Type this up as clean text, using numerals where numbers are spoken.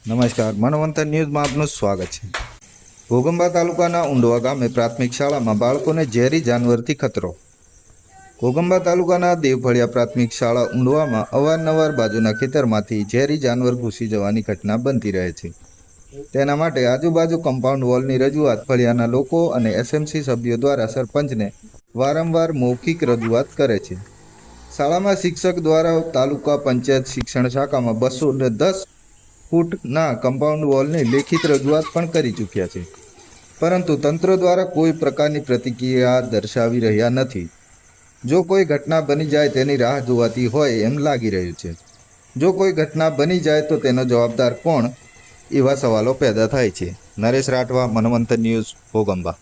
નમસ્કાર, મનવંતર ન્યૂઝમાં આપનું સ્વાગત છે। ઘોગંબા તાલુકાના ઉંડવા ગામે પ્રાથમિક શાળામાં બાળકોને ઝેરી જાનવરથી ખતરો। ઘોગંબા તાલુકાના દેવફળિયા પ્રાથમિક શાળા ઉંડવામાં અવારનવાર બાજુના ખેતરમાંથી ઝેરી જાનવર ઘૂસી જવાની ઘટના બનતી રહે છે। તેના માટે આજુબાજુ કમ્પાઉન્ડ વોલની રજૂઆત ફળિયાના લોકો અને એસએમસી સભ્યો દ્વારા સરપંચને વારંવાર મૌખિક રજૂઆત કરે છે। શાળામાં શિક્ષક દ્વારા તાલુકા પંચાયત શિક્ષણ શાખામાં 210 ફૂટના કમ્પાઉન્ડ વોલની લેખિત રજૂઆત પણ કરી ચૂક્યા છે, પરંતુ તંત્ર દ્વારા કોઈ પ્રકારની પ્રતિક્રિયા દર્શાવી રહ્યા નથી। જો કોઈ ઘટના બની જાય તેની રાહ જોવાતી હોય એમ લાગી રહ્યું છે। જો કોઈ ઘટના બની જાય તો તેનો જવાબદાર કોણ, એવા સવાલો પેદા થાય છે। નરેશ રાઠવા, મનવંતર ન્યૂઝ, ઘોગંબા।